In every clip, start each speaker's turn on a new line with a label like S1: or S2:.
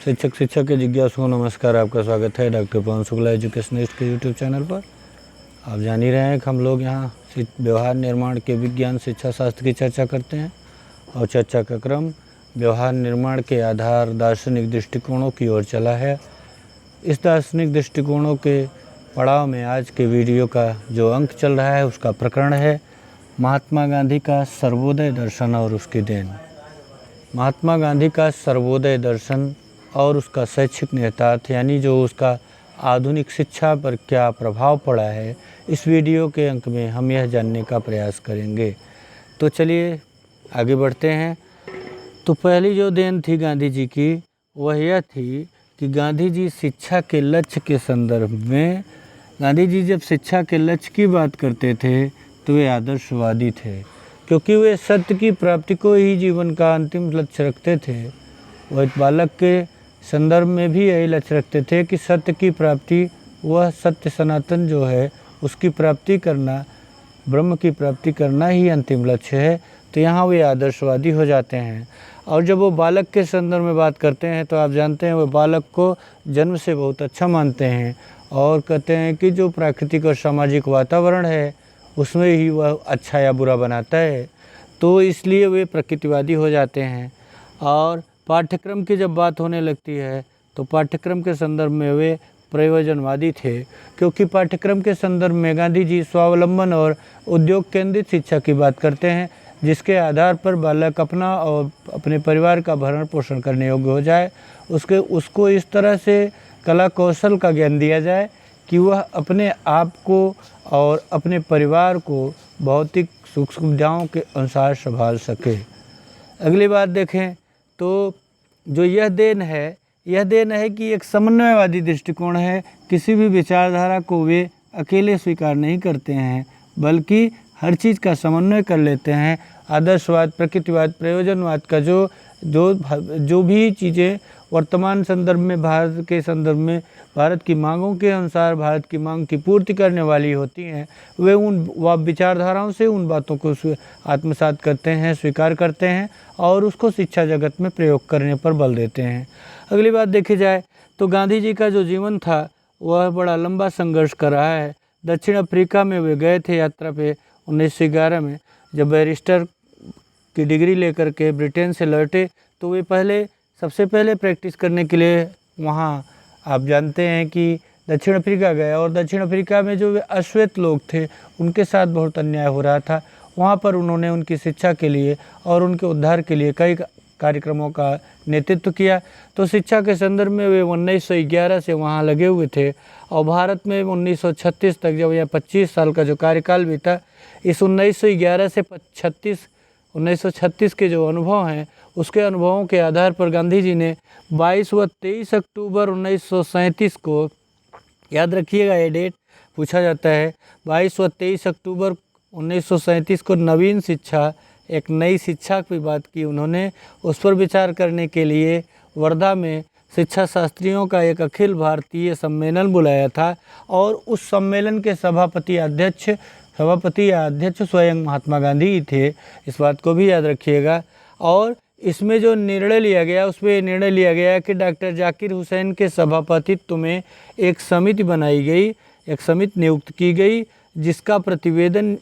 S1: शिक्षक शिक्षा के जिज्ञासुओं नमस्कार। आपका स्वागत है डॉक्टर पवन शुक्ला एजुकेशनिस्ट के यूट्यूब चैनल पर। आप जान ही रहे हैं कि हम लोग यहाँ व्यवहार निर्माण के विज्ञान शिक्षा शास्त्र की चर्चा करते हैं और चर्चा का क्रम व्यवहार निर्माण के आधार दार्शनिक दृष्टिकोणों की ओर चला है। इस दार्शनिक दृष्टिकोणों के पड़ाव में आज के वीडियो का जो अंक चल रहा है उसका प्रकरण है महात्मा गांधी का सर्वोदय दर्शन और उसकी देन। महात्मा गांधी का सर्वोदय दर्शन और उसका शैक्षिक निहितार्थ यानी जो उसका आधुनिक शिक्षा पर क्या प्रभाव पड़ा है, इस वीडियो के अंक में हम यह जानने का प्रयास करेंगे। तो चलिए आगे बढ़ते हैं। तो पहली जो देन थी गांधी जी की वह यह थी कि गांधी जी शिक्षा के लक्ष्य के संदर्भ में, गांधी जी जब शिक्षा के लक्ष्य की बात करते थे तो वे आदर्शवादी थे, क्योंकि वे सत्य की प्राप्ति को ही जीवन का अंतिम लक्ष्य रखते थे। वह एक बालक के संदर्भ में भी यही लक्ष्य रखते थे कि सत्य की प्राप्ति, वह सत्य सनातन जो है उसकी प्राप्ति करना, ब्रह्म की प्राप्ति करना ही अंतिम लक्ष्य है। तो यहाँ वे आदर्शवादी हो जाते हैं। और जब वो बालक के संदर्भ में बात करते हैं तो आप जानते हैं वह बालक को जन्म से बहुत अच्छा मानते हैं और कहते हैं कि जो प्राकृतिक और सामाजिक वातावरण है उसमें ही वह अच्छा या बुरा बनाता है। तो इसलिए वे प्रकृतिवादी हो जाते हैं। और पाठ्यक्रम की जब बात होने लगती है तो पाठ्यक्रम के संदर्भ में वे प्रयोजनवादी थे, क्योंकि पाठ्यक्रम के संदर्भ में गांधी जी स्वावलंबन और उद्योग केंद्रित शिक्षा की बात करते हैं, जिसके आधार पर बालक अपना और अपने परिवार का भरण पोषण करने योग्य हो जाए। उसको इस तरह से कला कौशल का ज्ञान दिया जाए कि वह अपने आप को और अपने परिवार को भौतिक सुख सुविधाओं के अनुसार संभाल सके। अगली बात देखें तो जो यह देन है कि एक समन्वयवादी दृष्टिकोण है। किसी भी विचारधारा को वे अकेले स्वीकार नहीं करते हैं, बल्कि हर चीज़ का समन्वय कर लेते हैं। आदर्शवाद, प्रकृतिवाद, प्रयोजनवाद का जो भी चीज़ें वर्तमान संदर्भ में भारत के संदर्भ में भारत की मांगों के अनुसार भारत की मांग की पूर्ति करने वाली होती हैं, वे उन विचारधाराओं से उन बातों को आत्मसात करते हैं, स्वीकार करते हैं और उसको शिक्षा जगत में प्रयोग करने पर बल देते हैं। अगली बात देखी जाए तो गांधी जी का जो जीवन था वह बड़ा लंबा संघर्ष कर रहा है। दक्षिण अफ्रीका में वे गए थे यात्रा पे 1911 में। जब बैरिस्टर की डिग्री लेकर के ब्रिटेन से लौटे तो वे सबसे पहले प्रैक्टिस करने के लिए वहाँ आप जानते हैं कि दक्षिण अफ्रीका गए, और दक्षिण अफ्रीका में जो वे अश्वेत लोग थे उनके साथ बहुत अन्याय हो रहा था। वहाँ पर उन्होंने उनकी शिक्षा के लिए और उनके उद्धार के लिए कई कार्यक्रमों का नेतृत्व किया। तो शिक्षा के संदर्भ में वे 1911 से वहाँ लगे हुए थे और भारत में 1936 तक, जब यह 25 साल का जो कार्यकाल बीता, इस 1911 से 1936 के जो अनुभव हैं उसके अनुभवों के आधार पर गांधी जी ने 22 व 23 अक्टूबर 1937 को, याद रखिएगा ये डेट पूछा जाता है, 22 व 23 अक्टूबर 1937 को नवीन शिक्षा, एक नई शिक्षा की बात की उन्होंने। उस पर विचार करने के लिए वर्धा में शिक्षा शास्त्रियों का एक अखिल भारतीय सम्मेलन बुलाया था और उस सम्मेलन के सभापति या अध्यक्ष स्वयं महात्मा गांधी ही थे। इस बात को भी याद रखिएगा। और इसमें जो निर्णय लिया गया उसमें निर्णय लिया गया कि डॉक्टर जाकिर हुसैन के सभापतित्व में एक समिति बनाई गई, एक समिति नियुक्त की गई, जिसका प्रतिवेदन,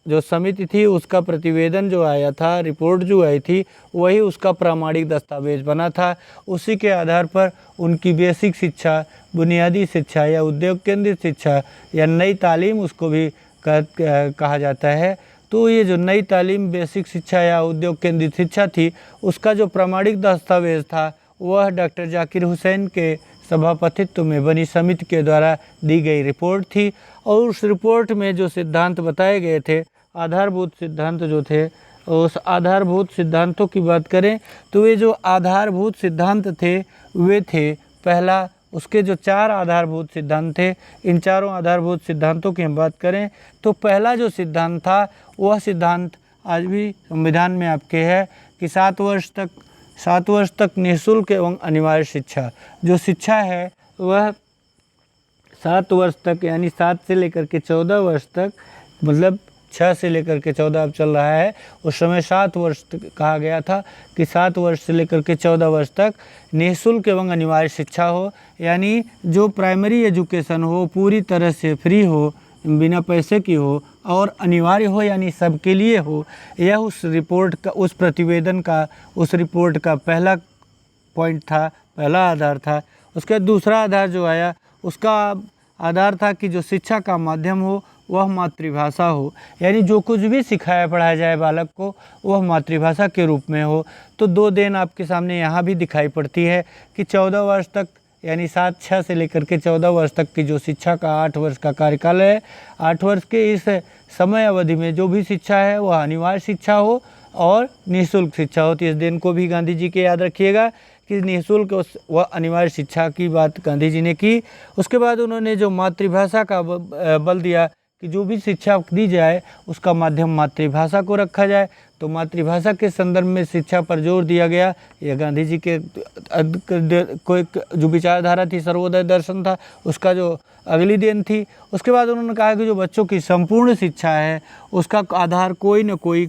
S1: जो समिति थी उसका प्रतिवेदन जो आया था, रिपोर्ट जो आई थी, वही उसका प्रामाणिक दस्तावेज बना था। उसी के आधार पर उनकी बेसिक शिक्षा, बुनियादी शिक्षा या उद्योग केंद्रित शिक्षा या नई तालीम उसको भी कहा जाता है। तो ये जो नई तालीम, बेसिक शिक्षा या उद्योग केंद्रित शिक्षा थी, उसका जो प्रामाणिक दस्तावेज था वह डॉक्टर जाकिर हुसैन के सभापतित्व में बनी समिति के द्वारा दी गई रिपोर्ट थी। और उस रिपोर्ट में जो सिद्धांत बताए गए थे, आधारभूत सिद्धांत जो थे, उस आधारभूत सिद्धांतों की बात करें तो वे जो आधारभूत सिद्धांत थे वे थे, पहला, उसके जो 4 आधारभूत सिद्धांत थे, इन चारों आधारभूत सिद्धांतों की हम बात करें तो पहला जो सिद्धांत था वह सिद्धांत आज भी संविधान में आपके है कि 7 वर्ष तक निःशुल्क एवं अनिवार्य शिक्षा। जो शिक्षा है वह 7 वर्ष तक, यानी 7 से लेकर के 14 वर्ष तक, मतलब 6 से लेकर के 14 अब चल रहा है, उस समय 7 वर्ष कहा गया था कि 7 वर्ष से लेकर के 14 वर्ष तक निःशुल्क एवं अनिवार्य शिक्षा हो, यानी जो प्राइमरी एजुकेशन हो पूरी तरह से फ्री हो, बिना पैसे की हो और अनिवार्य हो, यानी सबके लिए हो। यह उस रिपोर्ट का, उस प्रतिवेदन का, उस रिपोर्ट का पहला पॉइंट था, पहला आधार था। उसका दूसरा आधार जो आया उसका आधार था कि जो शिक्षा का माध्यम हो वह मातृभाषा हो, यानी जो कुछ भी सिखाया पढ़ाया जाए बालक को वह मातृभाषा के रूप में हो। तो 2 देन आपके सामने यहाँ भी दिखाई पड़ती है कि 14 वर्ष तक, यानी 6 से लेकर के 14 वर्ष तक की जो शिक्षा का 8 वर्ष का कार्यकाल है, 8 वर्ष के इस समय अवधि में जो भी शिक्षा है वह अनिवार्य शिक्षा हो और निःशुल्क शिक्षा हो। तो इस दिन को भी गांधी जी के याद रखिएगा कि निःशुल्क व अनिवार्य शिक्षा की बात गांधी जी ने की। उसके बाद उन्होंने जो मातृभाषा का बल दिया कि जो भी शिक्षा दी जाए उसका माध्यम मातृभाषा को रखा जाए, तो मातृभाषा के संदर्भ में शिक्षा पर जोर दिया गया। यह गांधी जी के कोई जो विचारधारा थी, सर्वोदय दर्शन था, उसका जो अगली देन थी। उसके बाद उन्होंने कहा कि जो बच्चों की संपूर्ण शिक्षा है उसका आधार कोई न कोई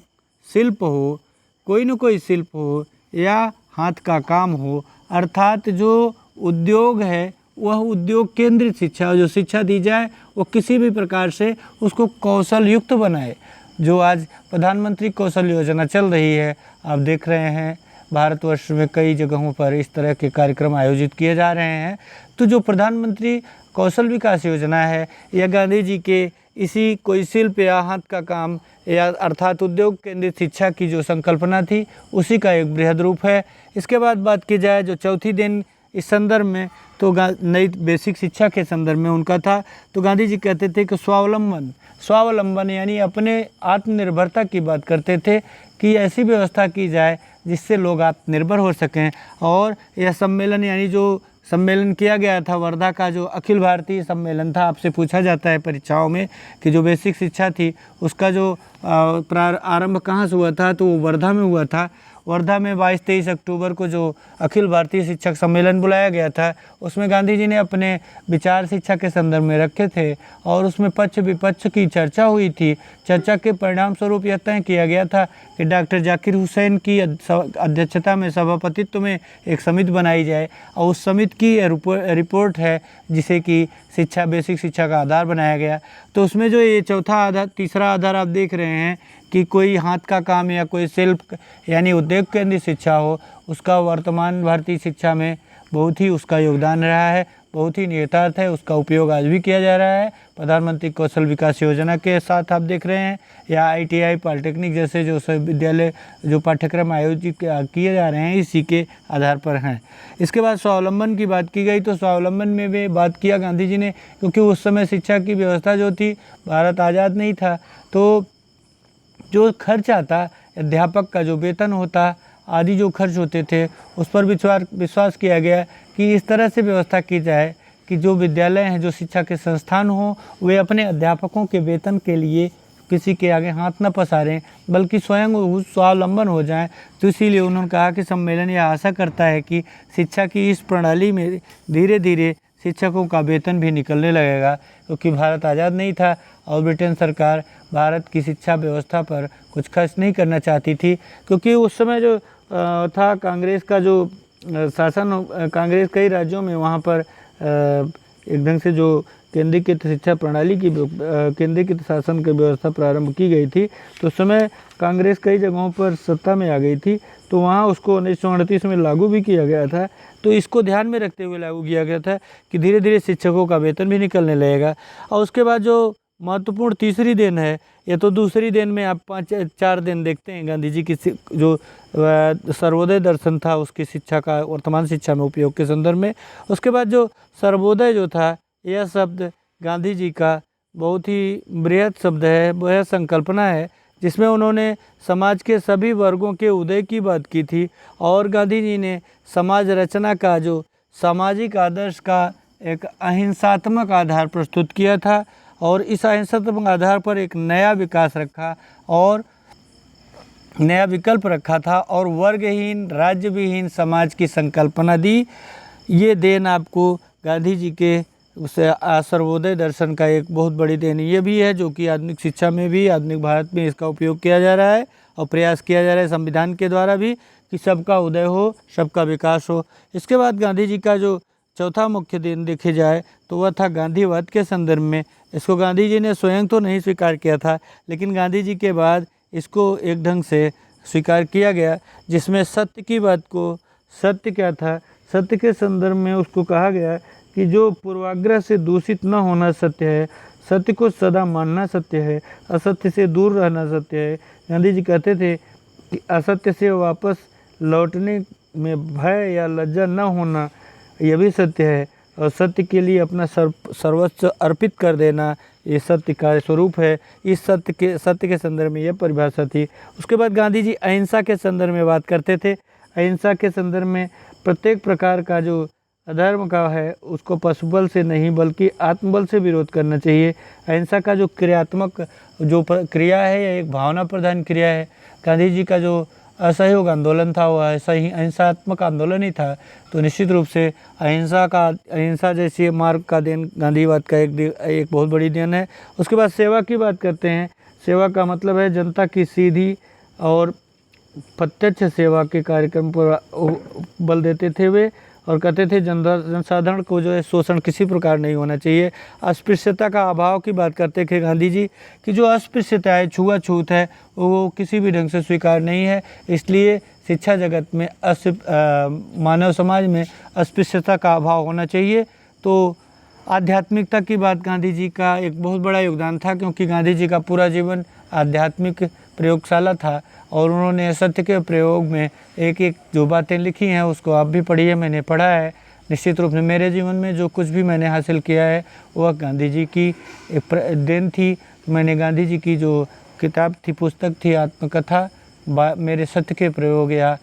S1: शिल्प हो, कोई न कोई शिल्प हो या हाथ का काम हो, अर्थात जो उद्योग है वह उद्योग केंद्रित शिक्षा, जो शिक्षा दी जाए वो किसी भी प्रकार से उसको कौशल युक्त बनाए। जो आज प्रधानमंत्री कौशल योजना चल रही है, आप देख रहे हैं भारतवर्ष में कई जगहों पर इस तरह के कार्यक्रम आयोजित किए जा रहे हैं। तो जो प्रधानमंत्री कौशल विकास योजना है यह गांधी जी के इसी कोई शिल्प या हाथ का काम या अर्थात उद्योग केंद्रित शिक्षा की जो संकल्पना थी उसी का एक बृहद रूप है। इसके बाद बात की जाए जो चौथी दिन इस संदर्भ में, तो नई बेसिक शिक्षा के संदर्भ में उनका था, तो गांधी जी कहते थे कि स्वावलंबन यानी अपने आत्मनिर्भरता की बात करते थे कि ऐसी व्यवस्था की जाए जिससे लोग आत्मनिर्भर हो सकें। और यह सम्मेलन, यानी जो सम्मेलन किया गया था वर्धा का, जो अखिल भारतीय सम्मेलन था, आपसे पूछा जाता है परीक्षाओं में कि जो बेसिक शिक्षा थी उसका जो आरंभ कहाँ से हुआ था, तो वो वर्धा में हुआ था। वर्धा में 22-23 अक्टूबर को जो अखिल भारतीय शिक्षक सम्मेलन बुलाया गया था उसमें गांधी जी ने अपने विचार शिक्षा के संदर्भ में रखे थे और उसमें पक्ष विपक्ष की चर्चा हुई थी। चर्चा के परिणाम स्वरूप यह तय किया गया था कि डॉक्टर जाकिर हुसैन की अध्यक्षता में सभापतित्व में एक समिति बनाई जाए और उस समिति की रिपोर्ट है जिसे कि शिक्षा, बेसिक शिक्षा का आधार बनाया गया। तो उसमें जो ये चौथा आधार, तीसरा आधार आप देख रहे हैं कि कोई हाथ का काम या कोई शिल्प यानी उद्योग केंद्रित शिक्षा हो, उसका वर्तमान भारतीय शिक्षा में बहुत ही उसका योगदान रहा है, बहुत ही निहितार्थ है, उसका उपयोग आज भी किया जा रहा है। प्रधानमंत्री कौशल विकास योजना के साथ आप देख रहे हैं या ITI पॉलिटेक्निक जैसे जो विद्यालय जो पाठ्यक्रम आयोजित किए जा रहे हैं इसी के आधार पर हैं। इसके बाद स्वावलंबन की बात की गई, तो स्वावलंबन में भी बात किया गांधी जी ने, क्योंकि उस समय शिक्षा की व्यवस्था जो थी, भारत आज़ाद नहीं था, तो जो खर्च आता, अध्यापक का जो वेतन होता आदि जो खर्च होते थे उस पर विश्वास किया गया कि इस तरह से व्यवस्था की जाए कि जो विद्यालय हैं, जो शिक्षा के संस्थान हों, वे अपने अध्यापकों के वेतन के लिए किसी के आगे हाथ न पसारें बल्कि स्वयं स्वावलंबन हो जाएं। तो इसीलिए उन्होंने कहा कि सम्मेलन यह आशा करता है कि शिक्षा की इस प्रणाली में धीरे धीरे शिक्षकों का वेतन भी निकलने लगेगा, क्योंकि भारत आज़ाद नहीं था और ब्रिटेन सरकार भारत की शिक्षा व्यवस्था पर कुछ खर्च नहीं करना चाहती थी, क्योंकि उस समय जो था कांग्रेस का जो शासन, कांग्रेस कई राज्यों में वहाँ पर एक ढंग से जो केंद्रीकृत शिक्षा प्रणाली की केंद्रीकृत शासन की व्यवस्था प्रारंभ की गई थी, तो उस समय कांग्रेस कई जगहों पर सत्ता में आ गई थी, तो वहाँ उसको 1938 में लागू भी किया गया था। तो इसको ध्यान में रखते हुए लागू किया गया था कि धीरे धीरे शिक्षकों का वेतन भी निकलने लगेगा। और उसके बाद जो महत्वपूर्ण तीसरी देन है, या तो दूसरी देन में आप 5-4 दिन देखते हैं गांधी जी की जो सर्वोदय दर्शन था उसकी शिक्षा का वर्तमान शिक्षा में उपयोग के संदर्भ में। उसके बाद जो सर्वोदय जो था, यह शब्द गांधी जी का बहुत ही बृहद शब्द है, वह संकल्पना है जिसमें उन्होंने समाज के सभी वर्गों के उदय की बात की थी और गांधी जी ने समाज रचना का जो सामाजिक आदर्श का एक अहिंसात्मक आधार प्रस्तुत किया था और इस अहिंसात्मक आधार पर एक नया विकास रखा और नया विकल्प रखा था और वर्गहीन, राज्य विहीन समाज की संकल्पना दी। ये देन आपको गांधी जी के उसे सर्वोदय दर्शन का एक बहुत बड़ी देन ये भी है, जो कि आधुनिक शिक्षा में भी, आधुनिक भारत में इसका उपयोग किया जा रहा है और प्रयास किया जा रहा है संविधान के द्वारा भी कि सबका उदय हो, सबका विकास हो। इसके बाद गांधी जी का जो चौथा मुख्य दिन देखी जाए तो वह था गांधीवाद के संदर्भ में। इसको गांधी जी ने स्वयं तो नहीं स्वीकार किया था, लेकिन गांधी जी के बाद इसको एक ढंग से स्वीकार किया गया, जिसमें सत्य की बात को, सत्य क्या था, सत्य के संदर्भ में उसको कहा गया कि जो पूर्वाग्रह से दूषित न होना सत्य है, सत्य को सदा मानना सत्य है, असत्य से दूर रहना सत्य है। गांधी जी कहते थे कि असत्य से वापस लौटने में भय या लज्जा न होना यह भी सत्य है, और सत्य के लिए अपना सर्वस्व अर्पित कर देना ये सत्य का स्वरूप है। इस सत्य के संदर्भ में यह परिभाषा थी। उसके बाद गांधी जी अहिंसा के संदर्भ में बात करते थे। अहिंसा के संदर्भ में प्रत्येक प्रकार का जो अधर्म का है उसको पशुबल से नहीं बल्कि आत्मबल से विरोध करना चाहिए। अहिंसा का जो क्रियात्मक जो क्रिया है यह एक भावना प्रधान क्रिया है। गांधी जी का जो असहयोग आंदोलन था वह ऐसा ही अहिंसात्मक आंदोलन ही था। तो निश्चित रूप से अहिंसा जैसी मार्ग का देन गांधीवाद का एक बहुत बड़ी देन है। उसके बाद सेवा की बात करते हैं। सेवा का मतलब है जनता की सीधी और प्रत्यक्ष सेवा के कार्यक्रम पर बल देते थे वे, और कहते थे जनसाधारण को जो है शोषण किसी प्रकार नहीं होना चाहिए। अस्पृश्यता का अभाव की बात करते थे गांधी जी कि जो अस्पृश्यता है, छुआछूत है, वो किसी भी ढंग से स्वीकार नहीं है। इसलिए शिक्षा जगत में मानव समाज में अस्पृश्यता का अभाव होना चाहिए। तो आध्यात्मिकता की बात गांधी जी का एक बहुत बड़ा योगदान था, क्योंकि गांधी जी का पूरा जीवन आध्यात्मिक प्रयोगशाला था और उन्होंने सत्य के प्रयोग में एक एक जो बातें लिखी हैं उसको आप भी पढ़िए, मैंने पढ़ा है। निश्चित रूप से मेरे जीवन में जो कुछ भी मैंने हासिल किया है वह गांधी जी की एक देन थी। मैंने गांधी जी की जो किताब थी, पुस्तक थी आत्मकथा मेरे सत्य के प्रयोग या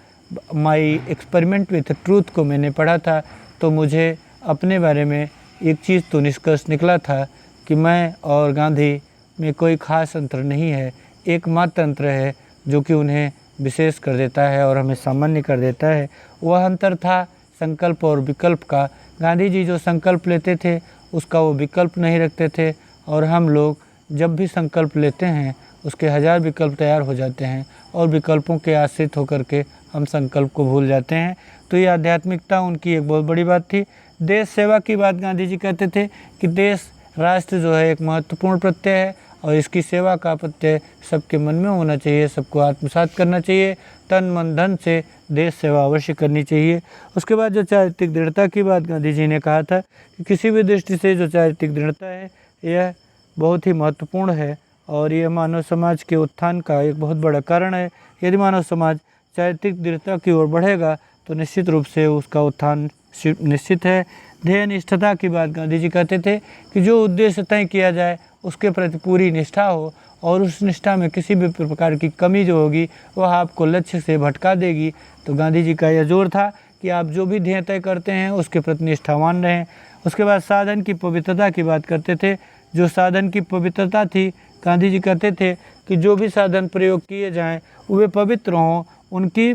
S1: माई एक्सपेरिमेंट विथ ट्रूथ को मैंने पढ़ा था, तो मुझे अपने बारे में एक चीज़ तो निष्कर्ष निकला था कि मैं और गांधी में कोई खास अंतर नहीं है, एकमात्र अंतर है जो कि उन्हें विशेष कर देता है और हमें सामान्य कर देता है। वह अंतर था संकल्प और विकल्प का। गांधी जी जो संकल्प लेते थे उसका वो विकल्प नहीं रखते थे, और हम लोग जब भी संकल्प लेते हैं उसके 1000 विकल्प तैयार हो जाते हैं और विकल्पों के आश्रित होकर के हम संकल्प को भूल जाते हैं। तो ये आध्यात्मिकता उनकी एक बहुत बड़ी बात थी। देश सेवा की बात गांधी जी कहते थे कि देश राष्ट्र जो है एक महत्वपूर्ण प्रत्यय है और इसकी सेवा का प्रत्यय सबके मन में होना चाहिए, सबको आत्मसात करना चाहिए, तन मन धन से देश सेवा अवश्य करनी चाहिए। उसके बाद जो चारित्रिक दृढ़ता की बात गांधी जी ने कहा था कि किसी भी दृष्टि से जो चारित्रिक दृढ़ता है यह बहुत ही महत्वपूर्ण है और यह मानव समाज के उत्थान का एक बहुत बड़ा कारण है। यदि मानव समाज चारित्रिक दृढ़ता की ओर बढ़ेगा तो निश्चित रूप से उसका उत्थान निश्चित है। ध्येय निष्ठता की बात गांधी जी कहते थे कि जो उद्देश्य तय किया जाए उसके प्रति पूरी निष्ठा हो और उस निष्ठा में किसी भी प्रकार की कमी जो होगी वह आपको लक्ष्य से भटका देगी। तो गांधी जी का यह जोर था कि आप जो भी ध्येय तय करते हैं उसके प्रति निष्ठावान रहें। उसके बाद साधन की पवित्रता की बात करते थे। जो साधन की पवित्रता थी, गांधी जी कहते थे कि जो भी साधन प्रयोग किए जाएं वे पवित्र हों, उनकी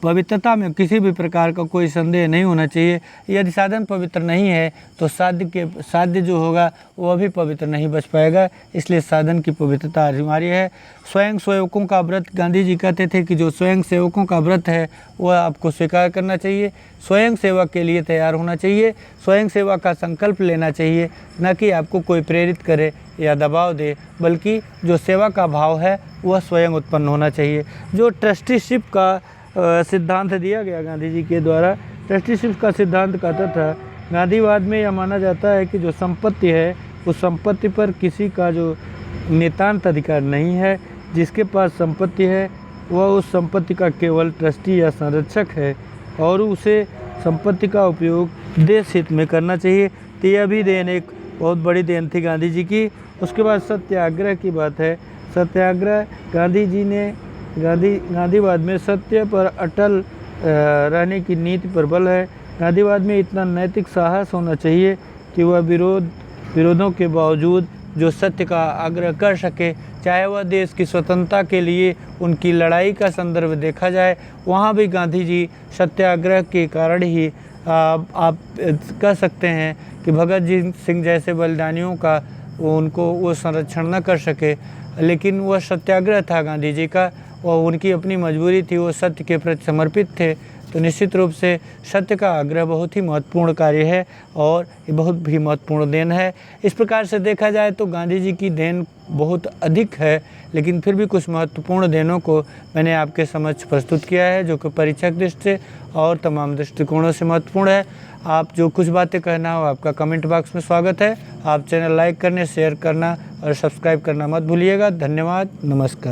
S1: पवित्रता में किसी भी प्रकार का कोई संदेह नहीं होना चाहिए। यदि साधन पवित्र नहीं है तो साध्य जो होगा वह भी पवित्र नहीं बच पाएगा, इसलिए साधन की पवित्रता अनिवार्य है। स्वयं सेवकों का व्रत, गांधी जी कहते थे कि जो स्वयं सेवकों का व्रत है वह आपको स्वीकार करना चाहिए, स्वयं सेवा के लिए तैयार होना चाहिए, स्वयं सेवा का संकल्प लेना चाहिए, न कि आपको कोई प्रेरित करे या दबाव दे, बल्कि जो सेवा का भाव है वह स्वयं उत्पन्न होना चाहिए। जो ट्रस्टीशिप का सिद्धांत दिया गया गांधी जी के द्वारा, ट्रस्टीशिप का सिद्धांत कहता था गांधीवाद में यह माना जाता है कि जो संपत्ति है उस संपत्ति पर किसी का जो नितांत अधिकार नहीं है। जिसके पास संपत्ति है वह उस संपत्ति का केवल ट्रस्टी या संरक्षक है और उसे संपत्ति का उपयोग देश हित में करना चाहिए। तो यह भी देन एक बहुत बड़ी देन थी गांधी जी की। उसके बाद सत्याग्रह की बात है। सत्याग्रह गांधी जी ने गांधीवाद में सत्य पर अटल रहने की नीति पर बल है। गांधीवाद में इतना नैतिक साहस होना चाहिए कि वह विरोधों के बावजूद जो सत्य का आग्रह कर सके, चाहे वह देश की स्वतंत्रता के लिए उनकी लड़ाई का संदर्भ देखा जाए, वहाँ भी गांधी जी सत्याग्रह के कारण ही आप कह सकते हैं कि भगत सिंह जैसे बलिदानियों का उनको वो संरक्षण न कर सके, लेकिन वह सत्याग्रह था गांधी जी का और उनकी अपनी मजबूरी थी, वो सत्य के प्रति समर्पित थे। तो निश्चित रूप से सत्य का आग्रह बहुत ही महत्वपूर्ण कार्य है और ये बहुत भी महत्वपूर्ण देन है। इस प्रकार से देखा जाए तो गांधी जी की देन बहुत अधिक है, लेकिन फिर भी कुछ महत्वपूर्ण देनों को मैंने आपके समक्ष प्रस्तुत किया है, जो कि परीक्षा की दृष्टि से और तमाम दृष्टिकोणों से महत्वपूर्ण है। आप जो कुछ बातें कहना हो आपका कमेंट बॉक्स में स्वागत है। आप चैनल लाइक करने, शेयर करना और सब्सक्राइब करना मत भूलिएगा। धन्यवाद, नमस्कार।